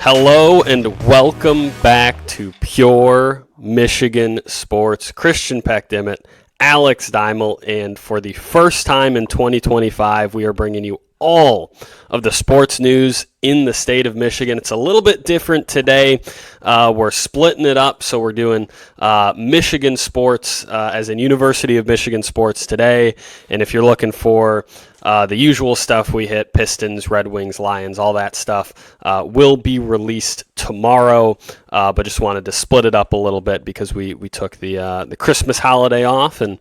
Hello and welcome back to Pure Michigan Sports. Christian Peck-Dimit, Alex Deimel, and for the first time in 2025, we are bringing you all of the sports news in the state of Michigan. It's a little bit different today. We're splitting it up, so we're doing Michigan sports, as in University of Michigan sports today. And if you're looking for the usual stuff we hit, Pistons, Red Wings, Lions, all that stuff, will be released tomorrow, but just wanted to split it up a little bit because we took the Christmas holiday off and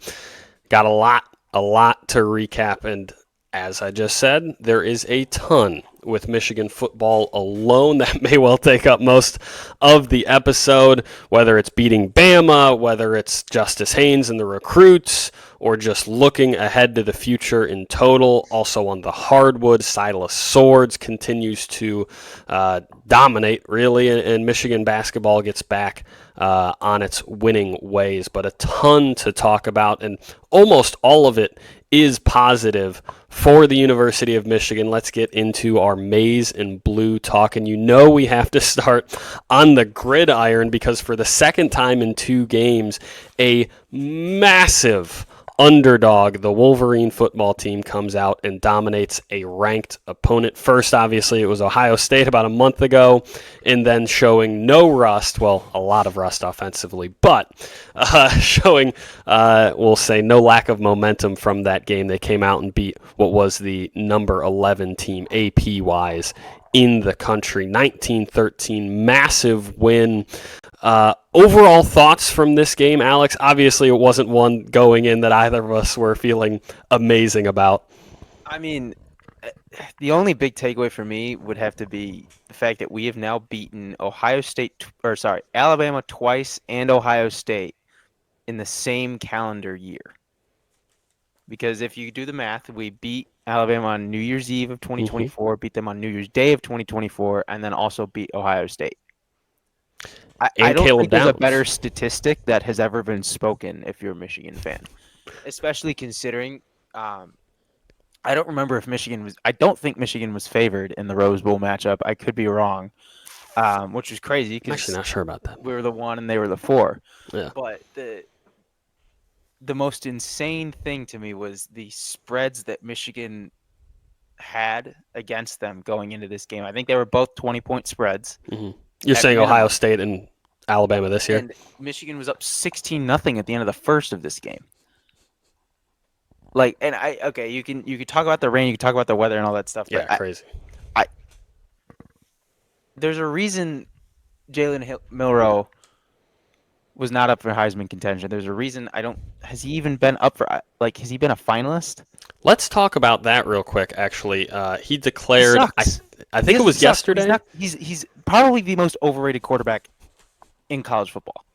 got a lot to recap. And as I just said, there is a ton with Michigan football alone that may well take up most of the episode, whether it's beating Bama, whether it's Justice Haynes and the recruits, or just looking ahead to the future in total. Also on the hardwood, Silas Swords continues to dominate, really, and Michigan basketball gets back on its winning ways. But a ton to talk about, and almost all of it is positive for the University of Michigan. Let's get into our maize and blue talk. And you know we have to start on the gridiron because for the second time in 2 games, a massive underdog, the Wolverine football team, comes out and dominates a ranked opponent. First, obviously, it was Ohio State about a month ago, and then showing no rust, well, a lot of rust offensively, but showing, we'll say, no lack of momentum from that game. They came out and beat what was the number 11 team, AP-wise, in the country, 19-13, massive win. Overall thoughts from this game, Alex? Obviously, it wasn't one going in that either of us were feeling amazing about. I mean, the only big takeaway for me would have to be the fact that we have now beaten Alabama twice and Ohio State in the same calendar year. Because if you do the math, we beat Alabama on New Year's Eve of 2024, beat them on New Year's Day of 2024, and then also beat Ohio State. I don't think there's a better statistic that has ever been spoken if you're a Michigan fan, especially considering I don't remember if Michigan was – I don't think Michigan was favored in the Rose Bowl matchup. I could be wrong, which is crazy. I'm actually not sure about that. We were the 1 and they were the 4. Yeah. But the most insane thing to me was the spreads that Michigan had against them going into this game. I think they were both 20-point spreads. Mm-hmm. You're saying Ohio State and Alabama this year? And Michigan was up 16-0 at the end of the first of this game. You can talk about the rain, you can talk about the weather and all that stuff. Yeah, crazy. There's a reason Jalen Milroe was not up for Heisman contention. There's a reason has he even been up for, has he been a finalist? Let's talk about that real quick, actually. He declared, I think it was yesterday. He's probably the most overrated quarterback in college football.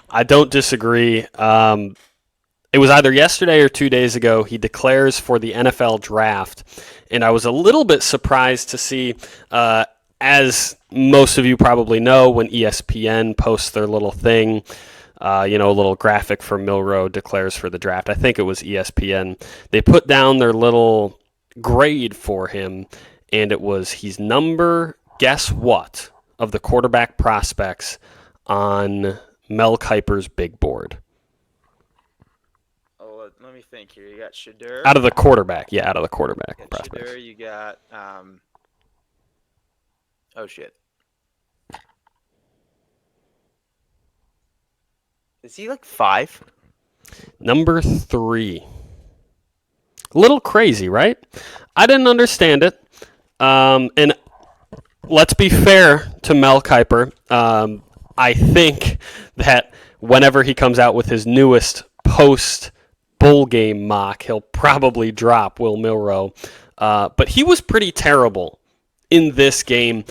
I don't disagree. It was either yesterday or 2 days ago. He declares for the NFL draft, and I was a little bit surprised to see, as most of you probably know, when ESPN posts their little thing, a little graphic for Milroe declares for the draft. I think it was ESPN. They put down their little grade for him, and it was he's number, guess what, of the quarterback prospects on Mel Kiper's big board. Oh, let me think here. You got Shadur. Out of the quarterback prospects. Shadur, you got oh shit. Is he 5? Number 3. A little crazy, right? I didn't understand it. And let's be fair to Mel Kiper. I think that whenever he comes out with his newest post-bowl game mock, he'll probably drop Will Milroe. But he was pretty terrible in this game,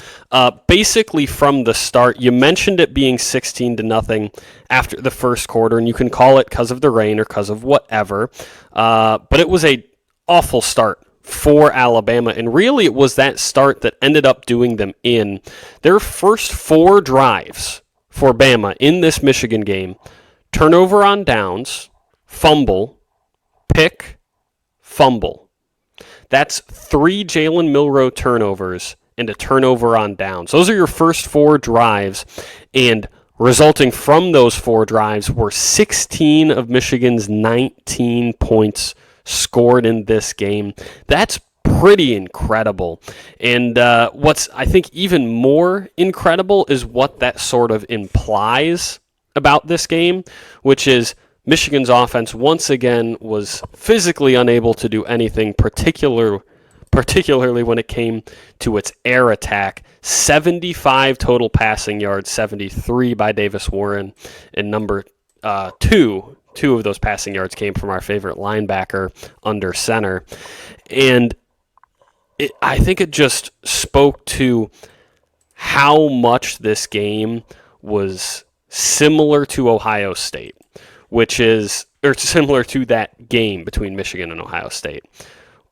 basically from the start. You mentioned it being 16-0 after the first quarter, and you can call it because of the rain or because of whatever, but it was a awful start for Alabama, and really it was that start that ended up doing them in. Their first 4 drives for Bama in this Michigan game: turnover on downs, fumble, pick, fumble. That's 3 Jalen Milroe turnovers and a turnover on downs. Those are your first 4 drives, and resulting from those 4 drives were 16 of Michigan's 19 points scored in this game. That's pretty incredible. And what's, I think, even more incredible is what that sort of implies about this game, which is Michigan's offense once again was physically unable to do anything, particularly when it came to its air attack. 75 total passing yards, 73 by Davis Warren, and number 2 of those passing yards came from our favorite linebacker under center. And I think it just spoke to how much this game was similar to Ohio State, or similar to that game between Michigan and Ohio State,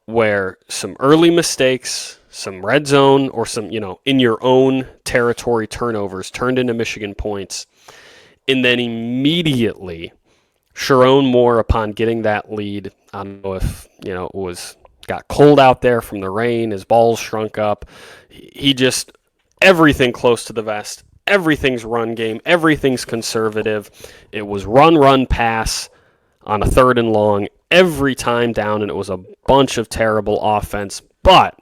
where some early mistakes, some red zone, or some, in your own territory turnovers turned into Michigan points, and then immediately Sharon Moore, upon getting that lead, I don't know if, it got cold out there from the rain, his balls shrunk up. He just, everything close to the vest, everything's run game, everything's conservative. It was run, pass on a 3rd and long every time down, and it was a bunch of terrible offense. But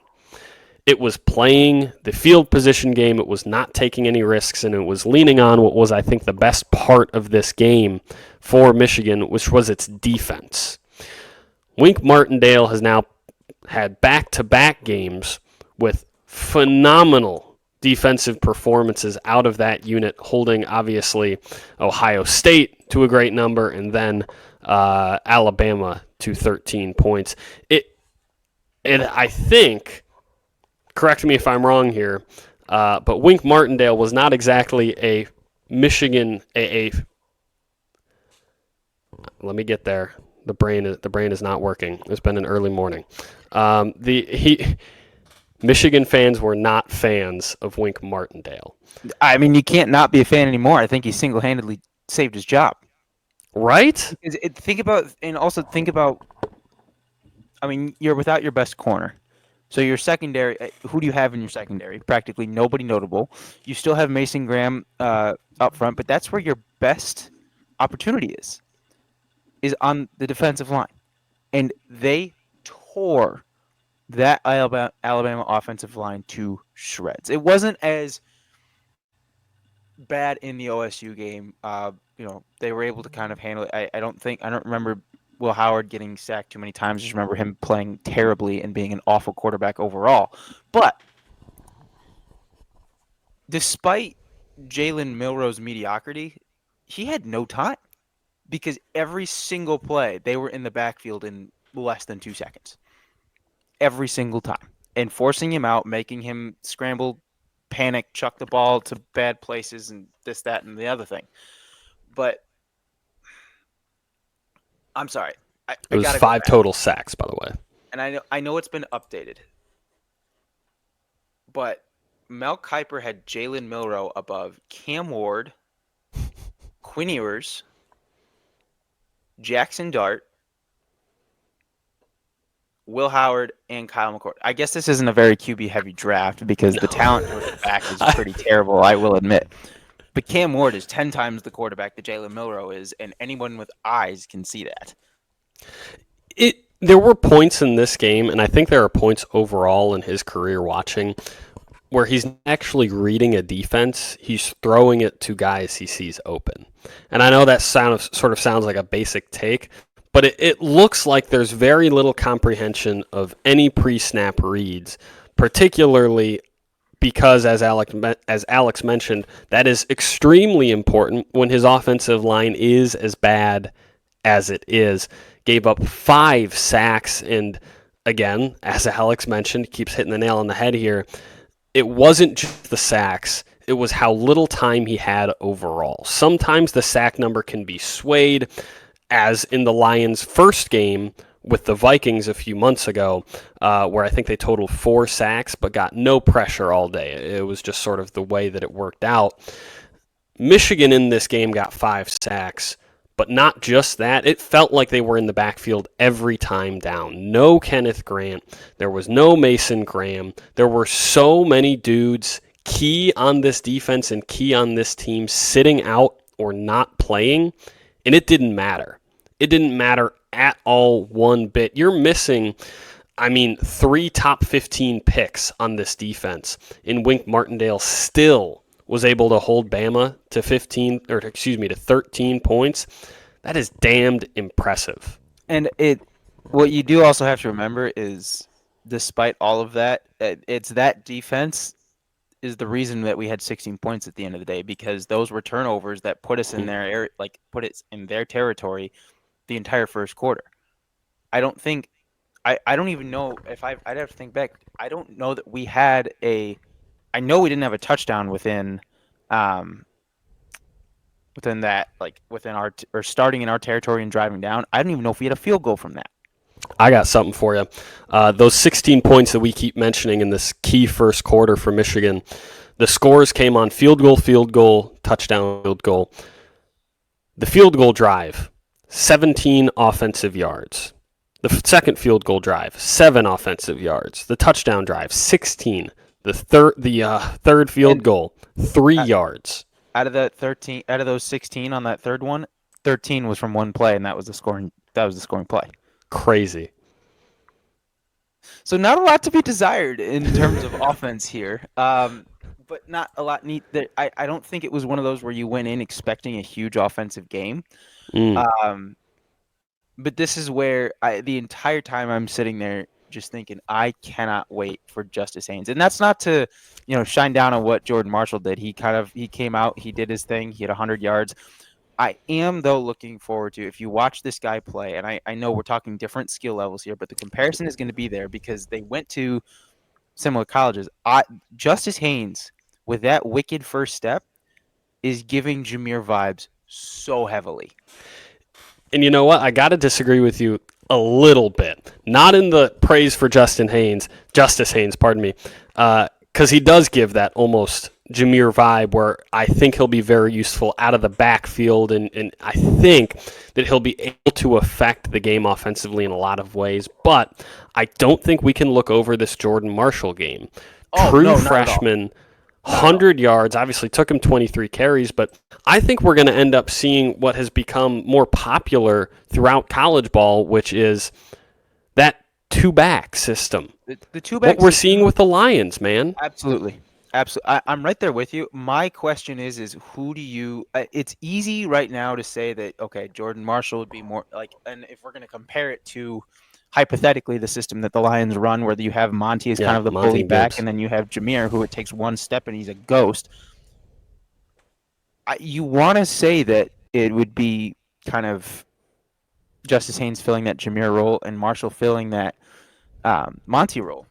it was playing the field position game. It was not taking any risks, and it was leaning on what was, I think, the best part of this game for Michigan, which was its defense. Wink Martindale has now had back-to-back games with phenomenal defensive performances out of that unit, holding, obviously, Ohio State to a great number, and then Alabama to 13 points. I think, correct me if I'm wrong here, but Wink Martindale was not exactly a Michigan. Let me get there. The brain is not working. It's been an early morning. Michigan fans were not fans of Wink Martindale. I mean, you can't not be a fan anymore. I think he single-handedly saved his job. Right? Think about, I mean, you're without your best corner. So your secondary, who do you have in your secondary? Practically nobody notable. You still have Mason Graham up front, but that's where your best opportunity is on the defensive line. And they tore that Alabama offensive line to shreds. It wasn't as bad in the OSU game. They were able to kind of handle it. I don't remember Will Howard getting sacked too many times. I just remember him playing terribly and being an awful quarterback overall. But despite Jalen Milroe's mediocrity, he had no time because every single play they were in the backfield in less than 2 seconds. Every single time. And forcing him out, making him scramble, panic, chuck the ball to bad places and this, that, and the other thing. But I'm sorry. It was 5 total sacks, by the way. And I know it's been updated. But Mel Kiper had Jalen Milroe above Cam Ward, Quinn Ewers, Jackson Dart, Will Howard, and Kyle McCord. I guess this isn't a very QB-heavy draft because the talent for the back is pretty terrible, I will admit. But Cam Ward is 10 times the quarterback that Jalen Milroe is, and anyone with eyes can see that. There were points in this game, and I think there are points overall in his career watching, where he's actually reading a defense. He's throwing it to guys he sees open. And I know that sort of sounds like a basic take, but it looks like there's very little comprehension of any pre-snap reads, particularly because, as Alex mentioned, that is extremely important when his offensive line is as bad as it is. Gave up 5 sacks, and again, as Alex mentioned, keeps hitting the nail on the head here, it wasn't just the sacks. It was how little time he had overall. Sometimes the sack number can be swayed, as in the Lions' first game with the Vikings a few months ago, where I think they totaled 4 sacks but got no pressure all day. It was just sort of the way that it worked out. Michigan in this game got 5 sacks, But not just that, it felt like they were in the backfield every time down. No Kenneth Grant. There was no Mason Graham. There were so many dudes key on this defense and key on this team sitting out or not playing, and it didn't matter. It didn't matter at all one bit. You're missing, I mean, 3 top 15 picks on this defense. And Wink Martindale still was able to hold Bama to 13 points. That is damned impressive. And what you do also have to remember is, despite all of that, it's that defense is the reason that we had 16 points at the end of the day, because those were turnovers that put us in their area, like put it in their territory the entire first quarter. I don't think I don't even know if I'd have to think back. I don't know that we had I know we didn't have a touchdown within that, like within our or starting in our territory and driving down. I don't even know if we had a field goal from that. I got something for you. Those 16 points that we keep mentioning in this key first quarter for Michigan, the scores came on field goal, touchdown, field goal. The field goal drive, 17 offensive yards. The second field goal drive, 7 offensive yards. The touchdown drive, 16. The third field goal, 3 yards. Out of those 16 on that third one, 13 was from one play, and that was the scoring play. Crazy. So not a lot to be desired in terms of offense here, but not a lot neat. I don't think it was one of those where you went in expecting a huge offensive game. But this is where the entire time I'm sitting there just thinking, I cannot wait for Justice Haynes. And that's not to, shine down on what Jordan Marshall did. He came out, he did his thing, he had 100 yards. I am, though, looking forward to, if you watch this guy play, and I know we're talking different skill levels here, but the comparison is going to be there because they went to similar colleges. Justice Haynes, with that wicked first step, is giving Jameer vibes so heavily. And you know what? I got to disagree with you a little bit. Not in the praise for Justice Haynes, pardon me, because he does give that almost Jameer vibe where I think he'll be very useful out of the backfield, and I think that he'll be able to affect the game offensively in a lot of ways. But I don't think we can look over this Jordan Marshall game. True freshman, 100 yards, obviously took him 23 carries, but I think we're going to end up seeing what has become more popular throughout college ball, which is that two-back system. The two-back what we're seeing with the Lions, man. Absolutely. I'm right there with you. My question is who do you it's easy right now to say that, okay, Jordan Marshall would be more like, and if we're going to compare it to hypothetically the system that the Lions run, where you have Monty as kind of the bully back, and then you have Jameer, who it takes one step and he's a ghost. You want to say that it would be kind of Justice Haynes filling that Jameer role and Marshall filling that Monty role.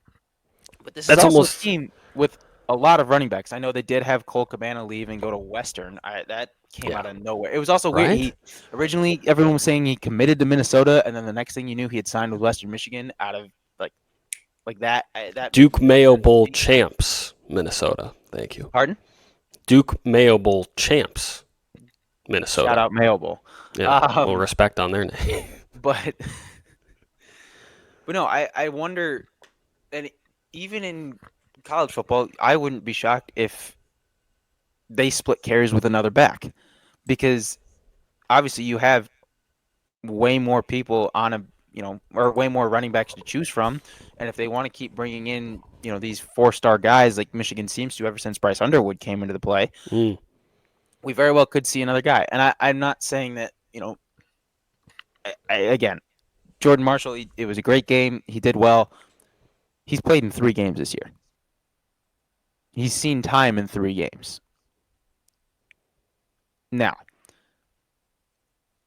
But this is also a team with a lot of running backs. I know they did have Cole Cabana leave and go to Western. That came out of nowhere. It was also weird. Originally, everyone was saying he committed to Minnesota, and then the next thing you knew, he had signed with Western Michigan out of like that. Duke Mayo Bowl champs, Minnesota. Thank you. Pardon? Duke Mayo Bowl champs, Minnesota. Shout out Mayo Bowl. Yeah, a little respect on their name. But no, I wonder, and even in college football, I wouldn't be shocked if they split carries with another back, because obviously you have way more people on or way more running backs to choose from, and if they want to keep bringing in these 4-star guys like Michigan seems to ever since Bryce Underwood came into the play, we very well could see another guy. And I'm not saying that again, Jordan Marshall, it was a great game, he did well. He's played in 3 games this year. He's seen time in 3 games. Now,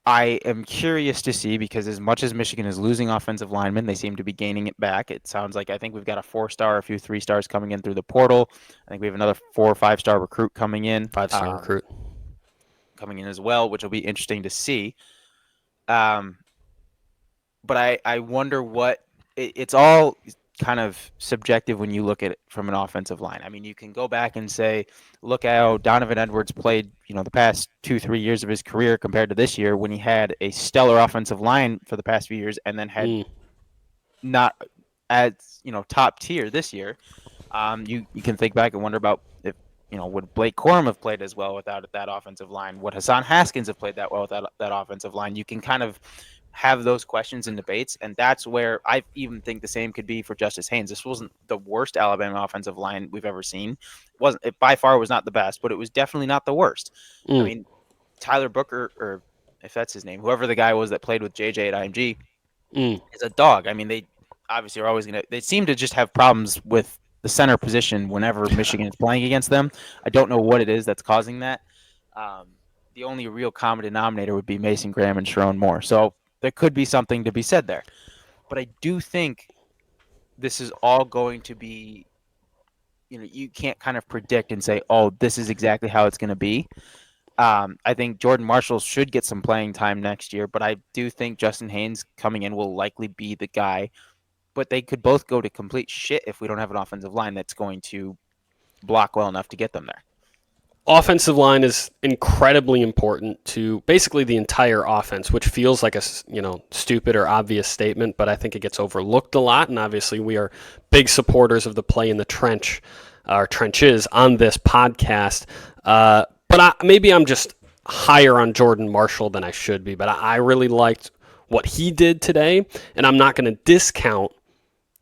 I am curious to see, because as much as Michigan is losing offensive linemen, they seem to be gaining it back. It sounds like, I think we've got a 4-star, a few 3-stars coming in through the portal. I think we have another 4 or 5-star recruit coming in. 5-star recruit. Coming in as well, which will be interesting to see. But I wonder what it's all kind of subjective when you look at it from an offensive line. I mean, you can go back and say, look at how Donovan Edwards played, the past 2-3 years of his career compared to this year when he had a stellar offensive line for the past few years and then had not as, top tier this year. You can think back and wonder about if, would Blake Corum have played as well without that offensive line? Would Hassan Haskins have played that well without that offensive line? You can kind of have those questions and debates, and that's where I even think the same could be for Justice Haynes. This wasn't the worst Alabama offensive line we've ever seen. It by far was not the best, but it was definitely not the worst. I mean, Tyler Booker, or if that's his name, whoever the guy was that played with JJ at IMG, is a dog. I mean, they obviously are always going to – they seem to just have problems with the center position whenever Michigan is playing against them. I don't know what it is that's causing that. The only real common denominator would be Mason Graham and Sharon Moore. So there could be something to be said there. But I do think this is all going to be – you can't kind of predict and say, oh, this is exactly how it's going to be. I think Jordan Marshall should get some playing time next year, but I do think Justin Haynes coming in will likely be the guy. But they could both go to complete shit if we don't have an offensive line that's going to block well enough to get them there. Offensive line is incredibly important to basically the entire offense, which feels like a stupid or obvious statement, but I think it gets overlooked a lot. And obviously, we are big supporters of the play in the trenches on this podcast. But maybe I'm just higher on Jordan Marshall than I should be. But I really liked what he did today, and I'm not going to discount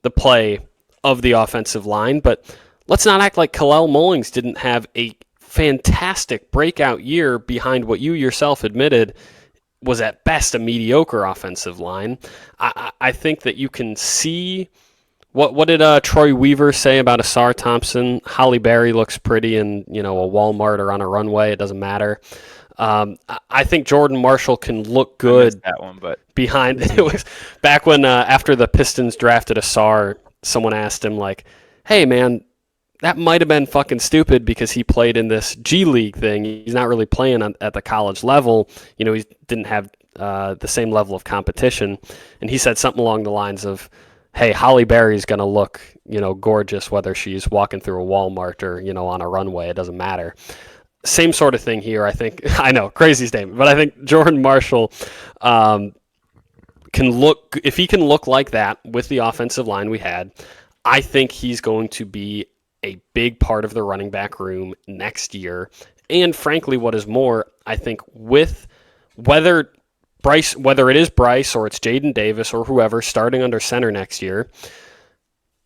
the play of the offensive line. But let's not act like Kalel Mullings didn't have a fantastic breakout year behind what you yourself admitted was at best a mediocre offensive line. I think that you can see what did Troy Weaver say about Asar Thompson? Holly Berry looks pretty in a Walmart or on a runway. It doesn't matter. I think Jordan Marshall can look good. I missed that one, but behind it was back when after the Pistons drafted Asar, someone asked him like, "Hey man, that might have been fucking stupid because he played in this G League thing. He's not really playing at the college level. He didn't have the same level of competition." And he said something along the lines of, "Hey, Holly Berry's going to look, gorgeous whether she's walking through a Walmart or, on a runway. It doesn't matter." Same sort of thing here, I think. I know, crazy statement, but I think Jordan Marshall can look, if he can look like that with the offensive line we had, I think he's going to be a big part of the running back room next year. And frankly, what is more, I think with whether it is Bryce or it's Jaden Davis or whoever starting under center next year,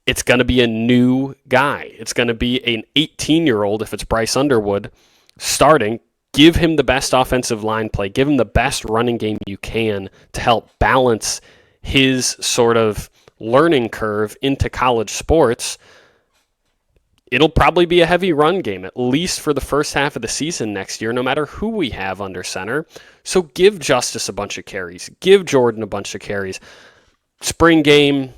it's going to be a new guy. It's going to be an 18-year-old, if it's Bryce Underwood, starting. Give him the best offensive line play. Give him the best running game you can to help balance his sort of learning curve into college sports. It'll probably be a heavy run game, at least for the first half of the season next year, no matter who we have under center. So give Justice a bunch of carries. Give Jordan a bunch of carries. Spring game,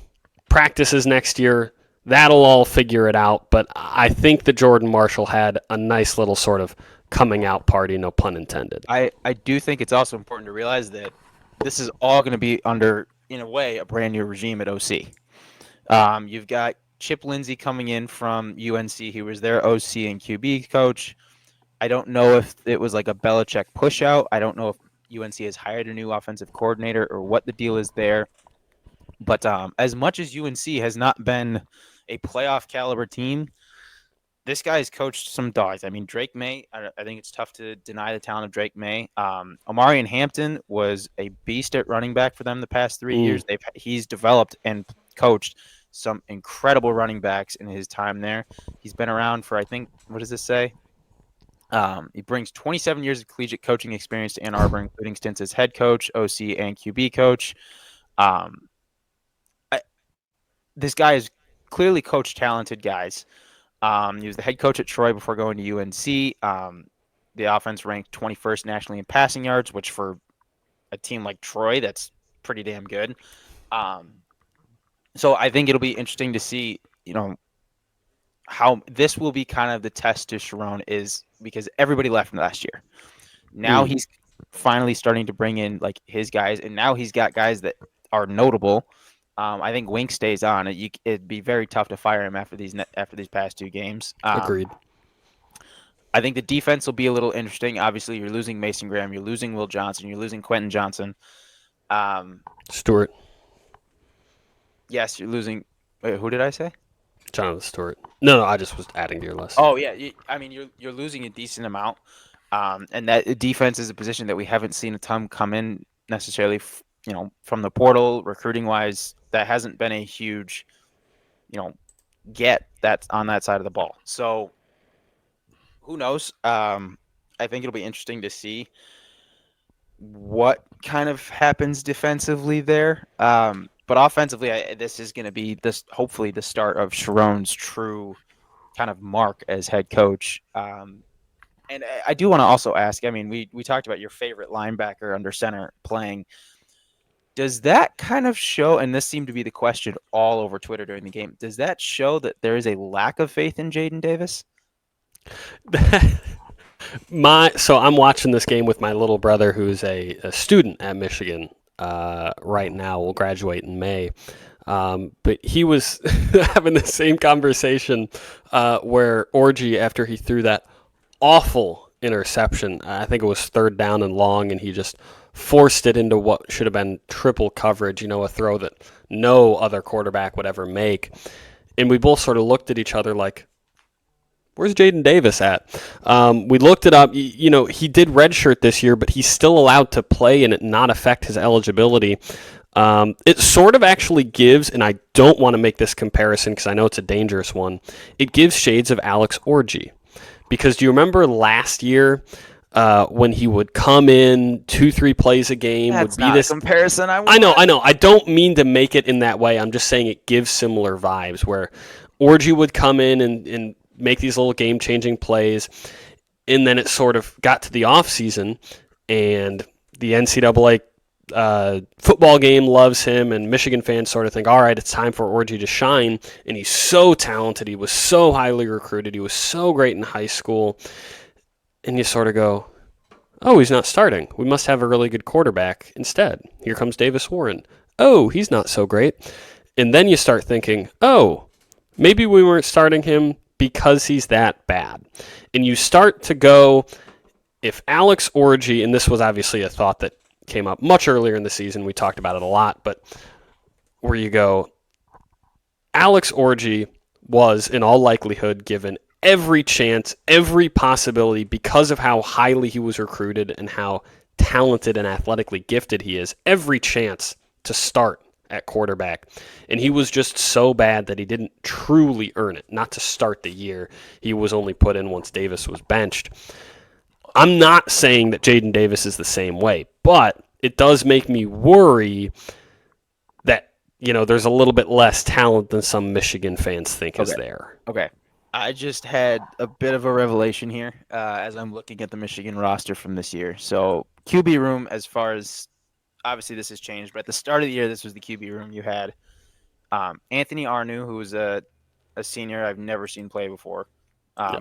practices next year, that'll all figure it out. But I think that Jordan Marshall had a nice little sort of coming out party, no pun intended. I do think it's also important to realize that this is all going to be under, in a way, a brand new regime at OC. You've got Chip Lindsey coming in from UNC. He was their OC and QB coach. I don't know if it was like a Belichick push out. I don't know if UNC has hired a new offensive coordinator or what the deal is there. But as much as UNC has not been a playoff caliber team, this guy's coached some dogs. I mean, Drake May, I think it's tough to deny the talent of Drake May. Omarion Hampton was a beast at running back for them the past 3 years. He's developed and coached some incredible running backs in his time there. He's been around for, I think, what does this say? He brings 27 years of collegiate coaching experience to Ann Arbor, including stints as head coach, OC, and QB coach. This guy is clearly coached talented guys. He was the head coach at Troy before going to UNC. The offense ranked 21st nationally in passing yards, which for a team like Troy, that's pretty damn good. So I think it'll be interesting to see, how this will be kind of the test to Sharon, is because everybody left from last year. Now he's finally starting to bring in like his guys, and now he's got guys that are notable I think Wink stays on. It'd be very tough to fire him after these past 2 games. Agreed. I think the defense will be a little interesting. Obviously, you're losing Mason Graham, you're losing Will Johnson, you're losing Quentin Johnson. Stewart. Yes, you're losing. Wait, who did I say? Jonathan Stewart. No, I just was adding to your list. Oh yeah, you're losing a decent amount, and that defense is a position that we haven't seen a ton come in necessarily. From the portal, recruiting wise, that hasn't been a huge, get that's on that side of the ball. So who knows? I think it'll be interesting to see what kind of happens defensively there. But offensively, this is going to be hopefully the start of Sharon's true kind of mark as head coach. And I do want to also ask, we talked about your favorite linebacker under center playing. Does that kind of show, and this seemed to be the question all over Twitter during the game, does that show that there is a lack of faith in Jaden Davis? So I'm watching this game with my little brother, who's a student at Michigan right now. Will graduate in May. But he was having the same conversation where Orji, after he threw that awful interception, I think it was 3rd down and long, and he just forced it into what should have been triple coverage, a throw that no other quarterback would ever make. And we both sort of looked at each other like, where's Jaden Davis at? We looked it up. He did redshirt this year, but he's still allowed to play and it not affect his eligibility. It sort of actually gives, and I don't want to make this comparison because I know it's a dangerous one, it gives shades of Alex Orji. Because do you remember last year when he would come in 2-3 plays a game? That's would be not this a comparison. I know. I don't mean to make it in that way. I'm just saying it gives similar vibes where Orji would come in and make these little game-changing plays, and then it sort of got to the offseason, and the NCAA football game loves him, and Michigan fans sort of think, all right, it's time for Orji to shine, and he's so talented, he was so highly recruited, he was so great in high school, and you sort of go, oh, he's not starting. We must have a really good quarterback instead. Here comes Davis Warren. Oh, he's not so great. And then you start thinking, oh, maybe we weren't starting him because he's that bad. And you start to go, if Alex Orji, and this was obviously a thought that came up much earlier in the season, we talked about it a lot, but where you go, Alex Orji was in all likelihood given every chance, every possibility because of how highly he was recruited and how talented and athletically gifted he is, every chance to start at quarterback. And he was just so bad that he didn't truly earn it. Not to start the year. He was only put in once Davis was benched. I'm not saying that Jaden Davis is the same way, but it does make me worry that, there's a little bit less talent than some Michigan fans think is there. Okay. I just had a bit of a revelation here as I'm looking at the Michigan roster from this year. So QB room, as far as obviously this has changed, but at the start of the year, this was the QB room. You had Anthony Arnu, who was a senior I've never seen play before,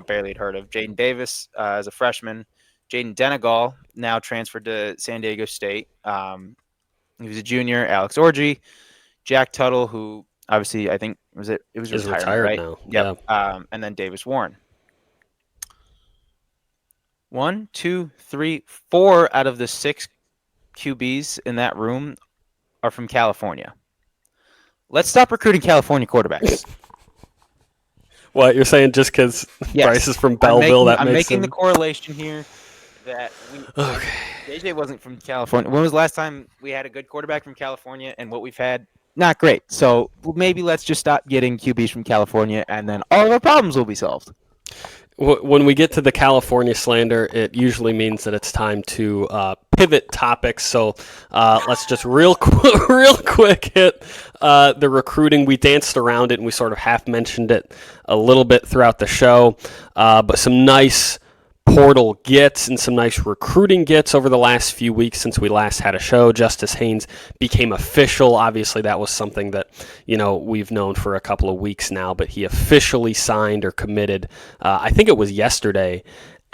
barely had heard of. Jaden Davis as a freshman. Jaden Denegal, now transferred to San Diego State. He was a junior. Alex Orji. Jack Tuttle, who obviously I think it was retired, right? Now. Yep. Yeah. And then Davis Warren. 1, 2, 3, 4 out of the 6 QBs in that room are from California. Let's stop recruiting California quarterbacks. What, you're saying just because Bryce is from Belleville, I'm making the correlation here that JJ wasn't from California. When was the last time we had a good quarterback from California? And what we've had, not great. So maybe let's just stop getting QBs from California, and then all of our problems will be solved. When we get to the California slander, it usually means that it's time to pivot topics. So let's just real quick hit the recruiting. We danced around it and we sort of half mentioned it a little bit throughout the show. But some nice portal gets and some nice recruiting gets over the last few weeks since we last had a show. Justice Haynes became official. Obviously, that was something that, we've known for a couple of weeks now, but he officially signed or committed, I think it was yesterday,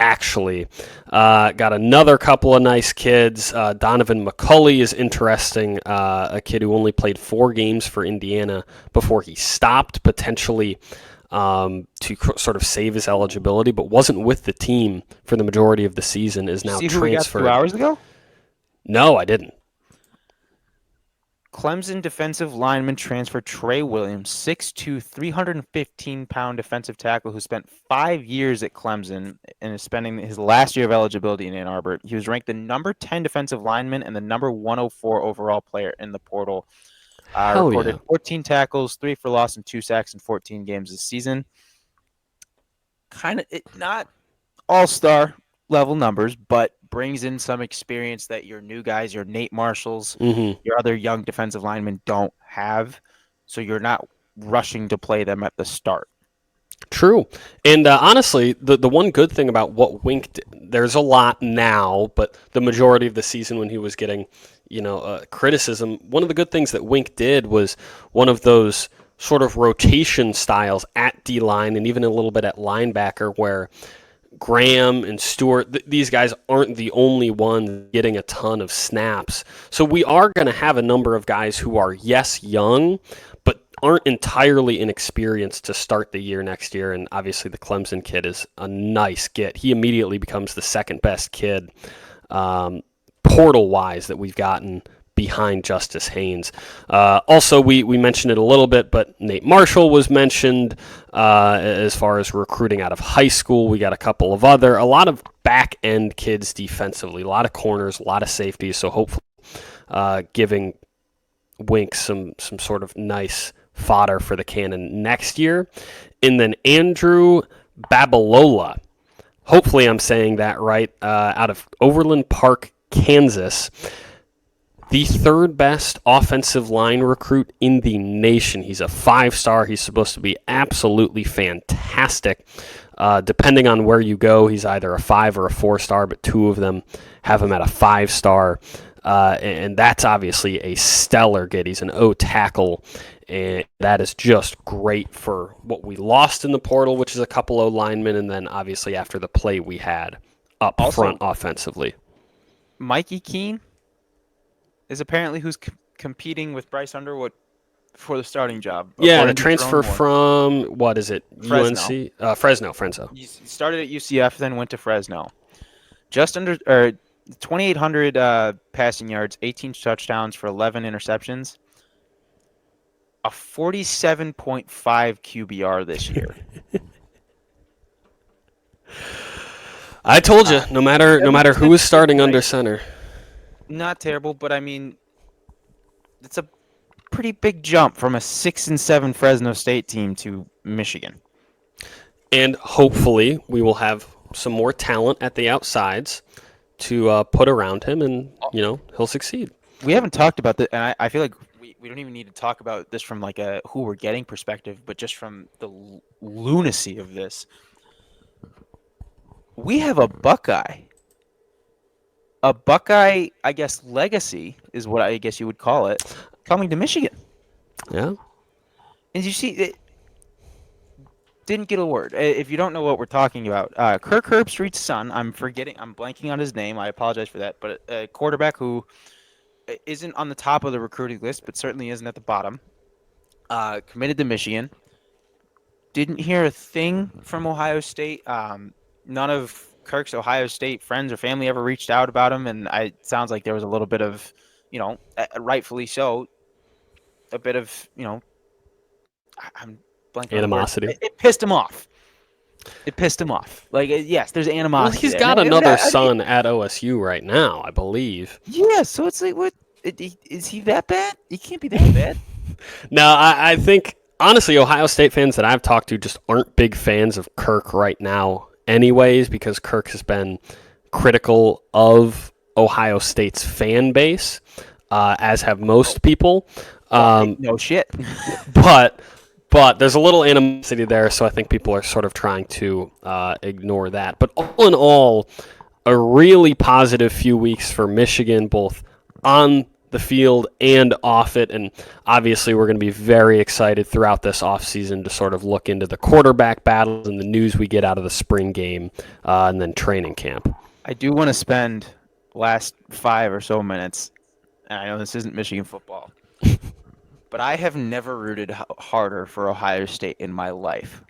actually. Got another couple of nice kids. Donovan McCulley is interesting, a kid who only played 4 games for Indiana before he stopped, potentially to sort of save his eligibility, but wasn't with the team for the majority of the season, is now See who we got transferred. 2 hours ago? No, I didn't. Clemson defensive lineman transfer Trey Williams, 6'2", 315-pound defensive tackle who spent 5 years at Clemson and is spending his last year of eligibility in Ann Arbor. He was ranked the number 10 defensive lineman and the number 104 overall player in the portal. Recorded 14 tackles, 3 for loss, and 2 sacks in 14 games this season. Kind of not all-star level numbers, but brings in some experience that your new guys, your Nate Marshalls, your other young defensive linemen don't have. So you're not rushing to play them at the start. True. And honestly, the one good thing about what Wink did, there's a lot now, but the majority of the season when he was getting, criticism, one of the good things that Wink did was one of those sort of rotation styles at D-line and even a little bit at linebacker where Graham and Stewart, these guys aren't the only ones getting a ton of snaps. So we are going to have a number of guys who are, yes, young, but aren't entirely inexperienced to start the year next year. And obviously the Clemson kid is a nice get. He immediately becomes the second best kid portal-wise that we've gotten behind Justice Haynes. Also, we mentioned it a little bit, but Nate Marshall was mentioned as far as recruiting out of high school. We got a lot of back-end kids defensively, a lot of corners, a lot of safeties, so hopefully giving Wink some sort of nice fodder for the cannon next year. And then Andrew Babalola, hopefully I'm saying that right, out of Overland Park, Kansas. The 3rd best offensive line recruit in the nation. He's a 5-star. He's supposed to be absolutely fantastic. Depending on where you go, he's either a 5 or a 4-star, but 2 of them have him at a 5-star. And that's obviously a stellar get. He's an O tackle, and that is just great for what we lost in the portal, which is a couple O linemen, and then obviously after the play we had up front offensively. Mikey Keene is apparently who's competing with Bryce Underwood for the starting job. Yeah, the transfer from, what is it, Fresno. UNC? Fresno. He started at UCF, then went to Fresno. Just under 2,800 passing yards, 18 touchdowns for 11 interceptions. A 47.5 QBR this year. I told you, no matter who is starting under center. Not terrible, but I mean, it's a pretty big jump from a 6-7 Fresno State team to Michigan. And hopefully we will have some more talent at the outsides to put around him, and he'll succeed. We haven't talked about that, and I feel like we don't even need to talk about this from like a who we're getting perspective, but just from the lunacy of this. We have a Buckeye. A Buckeye, I guess, legacy is what I guess you would call it, coming to Michigan. Yeah. And you see, it didn't get a word. If you don't know what we're talking about, Kirk Herbstreit's son, I'm blanking on his name. I apologize for that. But a quarterback who isn't on the top of the recruiting list, but certainly isn't at the bottom, committed to Michigan. Didn't hear a thing from Ohio State. None of Kirk's Ohio State friends or family ever reached out about him, and it sounds like there was a little bit of, rightfully so, a bit of, I'm blanking animosity. It pissed him off. Like, yes, there's animosity. Well, he's got another son at OSU right now, I believe. Yeah, so it's like, what? Is he that bad? He can't be that bad. No, I think, honestly, Ohio State fans that I've talked to just aren't big fans of Kirk right now anyways, because Kirk has been critical of Ohio State's fan base, as have most people. No shit. But there's a little animosity there, so I think people are sort of trying to ignore that. But all in all, a really positive few weeks for Michigan, both on the field and off it. And obviously, we're going to be very excited throughout this offseason to sort of look into the quarterback battles and the news we get out of the spring game and then training camp. I do want to spend last 5 or so minutes, and I know this isn't Michigan football, but I have never rooted harder for Ohio State in my life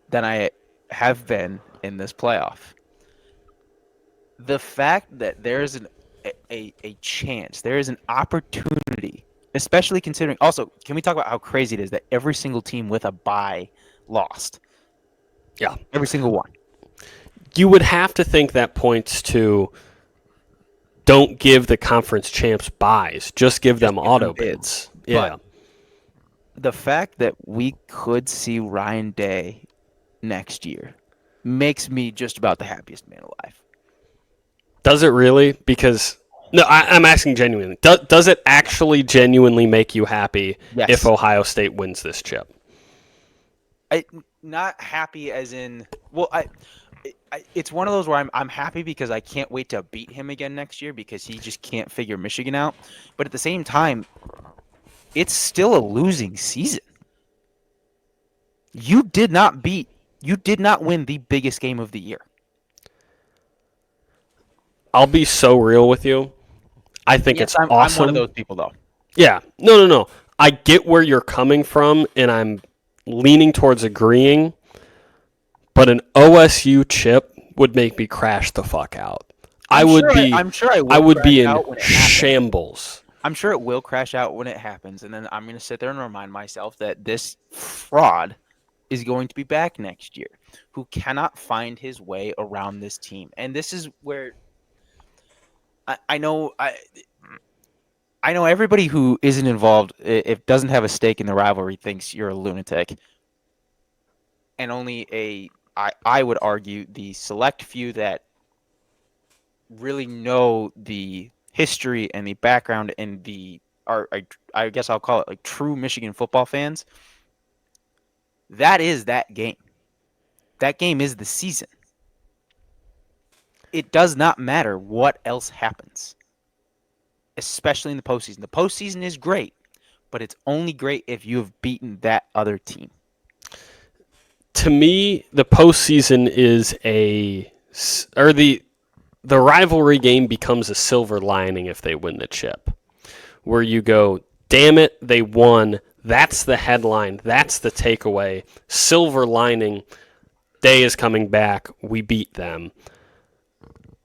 than I have been in this playoff. The fact that there is a chance, there is an opportunity, especially considering. Also, can we talk about how crazy it is that every single team with a bye lost? Yeah. Every single one. You would have to think that points to don't give the conference champs buys, just give them auto bids. Yeah. But the fact that we could see Ryan Day next year makes me just about the happiest man alive. Does it really? Because no, I'm asking genuinely. Does it actually genuinely make you happy if Ohio State wins this chip? Not happy as in, well, it's one of those where I'm happy because I can't wait to beat him again next year because he just can't figure Michigan out. But at the same time, it's still a losing season. You did not win the biggest game of the year. I'll be so real with you. I think it's awesome. I'm one of those people, though. Yeah. No. I get where you're coming from, and I'm leaning towards agreeing. But an OSU chip would make me crash the fuck out. I would be in shambles. I'm sure it will crash out when it happens, and then I'm going to sit there and remind myself that this fraud is going to be back next year, who cannot find his way around this team. And this is where I know everybody who isn't involved, if doesn't have a stake in the rivalry, thinks you're a lunatic. And only I would argue, the select few that really know the history and the background and I guess I'll call it like true Michigan football fans, that is that game. That game is the season. It does not matter what else happens, especially in the postseason. The postseason is great, but it's only great if you have beaten that other team. To me, the postseason is the rivalry game becomes a silver lining if they win the chip, where you go, damn it, they won. That's the headline. That's the takeaway. Silver lining. Day is coming back. We beat them.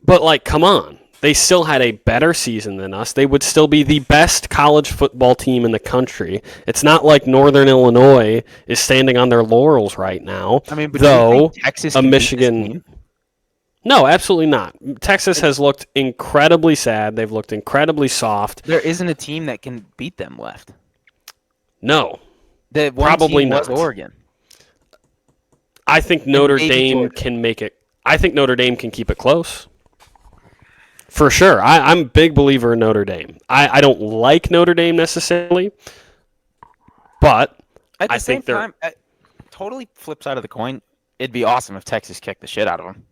But, come on. They still had a better season than us. They would still be the best college football team in the country. It's not like Northern Illinois is standing on their laurels right now. I mean, but though Texas a Michigan. No, absolutely not. Texas has looked incredibly sad. They've looked incredibly soft. There isn't a team that can beat them left. No. Probably not. Oregon. I think Notre Dame can make it. I think Notre Dame can keep it close. For sure. I'm a big believer in Notre Dame. I don't like Notre Dame necessarily, but at the same time, totally flip side of the coin, it'd be awesome if Texas kicked the shit out of them.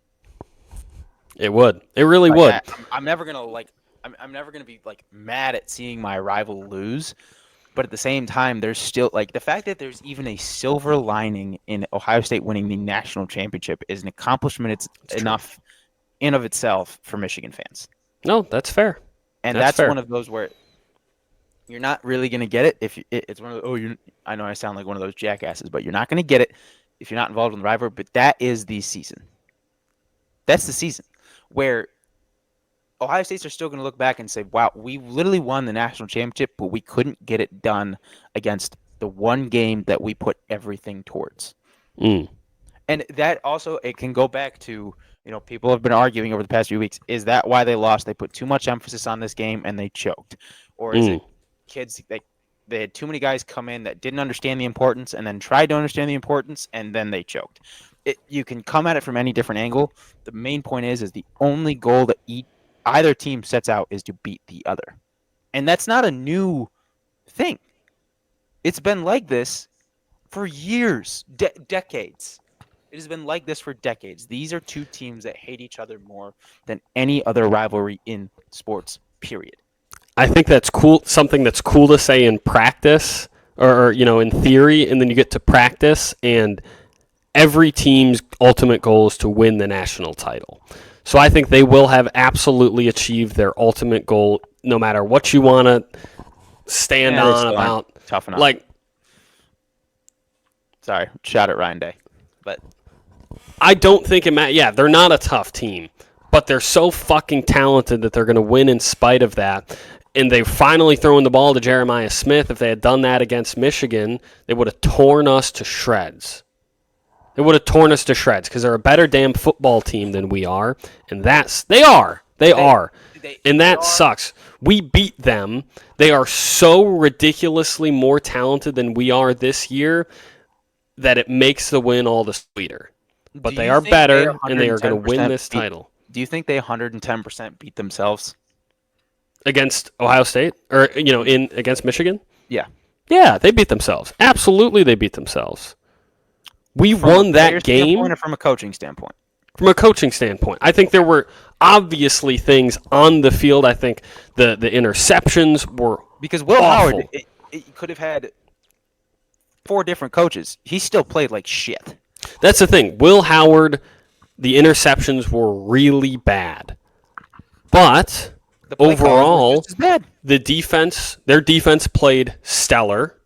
It would. It really would. I'm never gonna I'm never gonna be mad at seeing my rival lose, but at the same time, there's still the fact that there's even a silver lining in Ohio State winning the national championship is an accomplishment. It's enough in of itself for Michigan fans. No, that's fair. And that's fair. One of those where you're not really going to get it if it's one of the, I know I sound like one of those jackasses, but you're not going to get it if you're not involved in the rivalry. But that is the season. That's the season where Ohio States are still going to look back and say, wow, we literally won the national championship, but we couldn't get it done against the one game that we put everything towards. Mm. And that also, it can go back to, people have been arguing over the past few weeks, is that why they lost? They put too much emphasis on this game and they choked. Or is it kids, they had too many guys come in that didn't understand the importance and then tried to understand the importance and then they choked. You can come at it from any different angle. The main point is the only goal that either team sets out is to beat the other. And that's not a new thing. It's been like this for years, decades. It has been like this for decades. These are two teams that hate each other more than any other rivalry in sports, period. I think that's cool. Something that's cool to say in practice, or in theory, and then you get to practice, and every team's ultimate goal is to win the national title. So I think they will have absolutely achieved their ultimate goal, no matter what you want to stand on about. Tough enough. Like, sorry, shot at Ryan Day, but I don't think it matters. Yeah, they're not a tough team, but they're so fucking talented that they're going to win in spite of that. And they're finally throwing the ball to Jeremiah Smith. If they had done that against Michigan, they would have torn us to shreds. They would have torn us to shreds because they're a better damn football team than we are. And they are. And that sucks. We beat them. They are so ridiculously more talented than we are this year that it makes the win all the sweeter. But they are better, and they are going to win this title. Do you think they 110% beat themselves? Against Ohio State? Or, against Michigan? Yeah. Yeah, they beat themselves. Absolutely, they beat themselves. We won that game. Or from a coaching standpoint? From a coaching standpoint. I think there were obviously things on the field. I think the interceptions were because Will awful. Howard it could have had 4 different coaches. He still played like shit. That's the thing. Will Howard, the interceptions were really bad. But overall, their defense played stellar.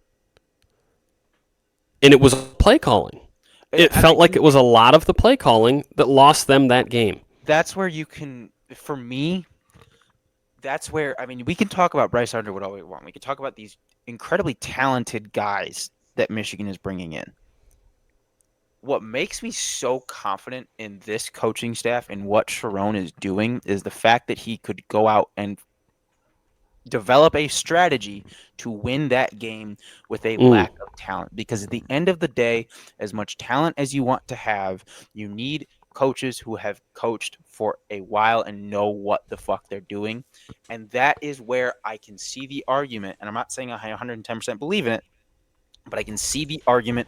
And it was play calling. It felt like it was a lot of the play calling that lost them that game. That's where you can, for me, that's where, we can talk about Bryce Underwood all we want. We can talk about these incredibly talented guys that Michigan is bringing in. What makes me so confident in this coaching staff and what Sharon is doing is the fact that he could go out and develop a strategy to win that game with a lack of talent. Because at the end of the day, as much talent as you want to have, you need coaches who have coached for a while and know what the fuck they're doing. And that is where I can see the argument, and I'm not saying I 110% believe in it, but I can see the argument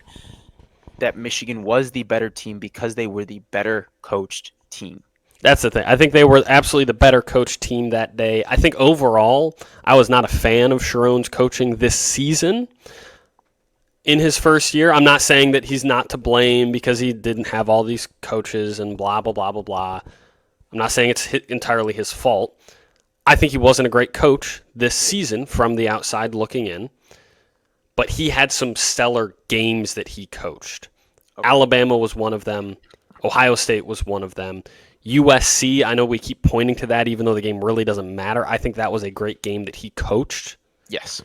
that Michigan was the better team because they were the better coached team. That's the thing. I think they were absolutely the better coached team that day. I think overall, I was not a fan of Sharon's coaching this season in his first year. I'm not saying that he's not to blame because he didn't have all these coaches and blah, blah, blah, blah, blah. I'm not saying it's entirely his fault. I think he wasn't a great coach this season from the outside looking in, but he had some stellar games that he coached. Okay. Alabama was one of them. Ohio State was one of them. USC, I know we keep pointing to that even though the game really doesn't matter. I think that was a great game that he coached. Yes,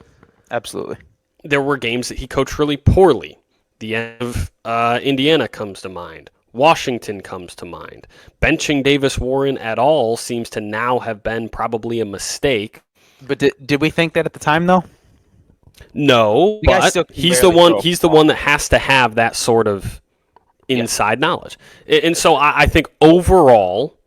absolutely. There were games that he coached really poorly. The end of Indiana comes to mind. Washington comes to mind. Benching Davis Warren at all seems to now have been probably a mistake. But did we think that at the time, though? No, but he's the one that has to have that sort of inside knowledge. And so I think overall,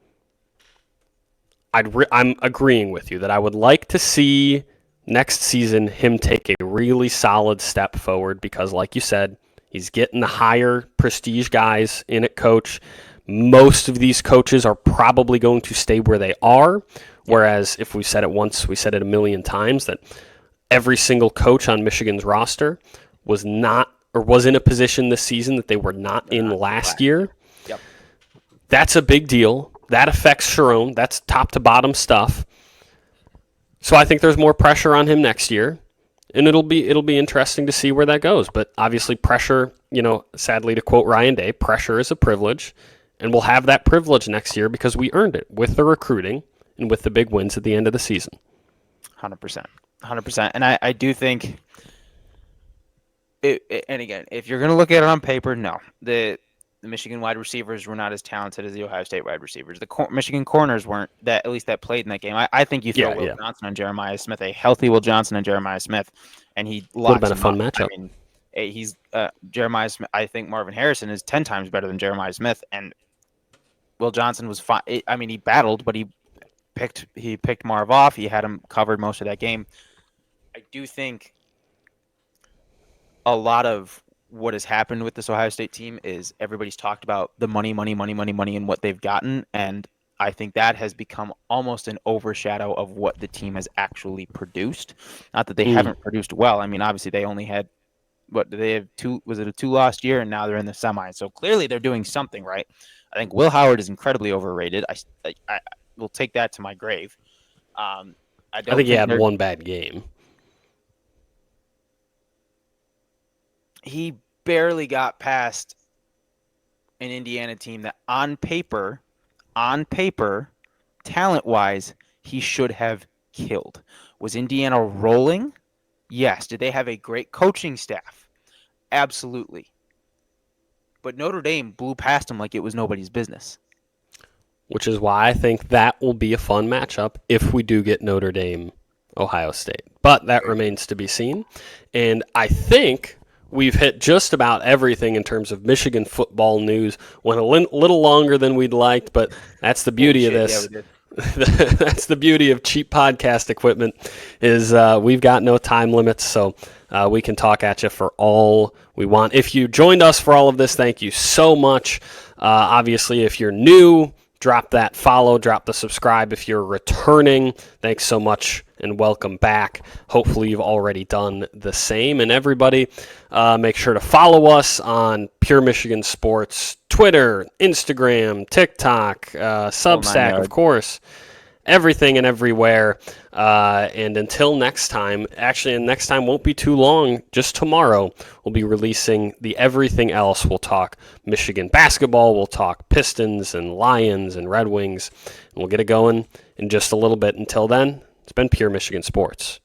I'm agreeing with you that I would like to see next season him take a really solid step forward because, like you said, he's getting the higher prestige guys in at coach. Most of these coaches are probably going to stay where they are, whereas if we said it once, we said it a million times that every single coach on Michigan's roster was not or was in a position this season that they were not in last year. Yep. That's a big deal. That affects Sharon. That's top to bottom stuff. So I think there's more pressure on him next year, and it'll be interesting to see where that goes. But obviously pressure, sadly to quote Ryan Day, pressure is a privilege, and we'll have that privilege next year because we earned it with the recruiting and with the big wins at the end of the season. 100%. 100%. And I do think and again, if you're going to look at it on paper, no. The Michigan wide receivers were not as talented as the Ohio State wide receivers. The Michigan corners weren't, at least that played in that game. I think you throw Will Johnson and Jeremiah Smith, a healthy Will Johnson and Jeremiah Smith, and he locks would have been a fun matchup. He's Jeremiah Smith. I think Marvin Harrison is 10 times better than Jeremiah Smith, and Will Johnson was fine. He battled, but he picked Marv off. He had him covered most of that game. I do think a lot of what has happened with this Ohio State team is everybody's talked about the money and what they've gotten. And I think that has become almost an overshadow of what the team has actually produced. Not that they haven't produced well. I mean, obviously they only had what did they have two? Was it a 2-loss year? And now they're in the semi. So clearly they're doing something right. I think Will Howard is incredibly overrated. I will take that to my grave. I don't think he had they're- one bad game. He barely got past an Indiana team that on paper, talent-wise, he should have killed. Was Indiana rolling? Yes. Did they have a great coaching staff? Absolutely. But Notre Dame blew past him like it was nobody's business. Which is why I think that will be a fun matchup if we do get Notre Dame, Ohio State. But that remains to be seen. And I think we've hit just about everything in terms of Michigan football news. Went a little longer than we'd liked, but that's the beauty of this. Yeah, That's the beauty of cheap podcast equipment is we've got no time limits, so we can talk at you for all we want. If you joined us for all of this, thank you so much. Obviously, if you're new, drop that follow, drop the subscribe. If you're returning, thanks so much and welcome back. Hopefully you've already done the same. And everybody, make sure to follow us on Pure Michigan Sports, Twitter, Instagram, TikTok, Substack, of course. Everything and everywhere. And until next time, actually, and next time won't be too long, just tomorrow, we'll be releasing the everything else. We'll talk Michigan basketball, we'll talk Pistons and Lions and Red Wings, and we'll get it going in just a little bit. Until then, it's been Pure Michigan Sports.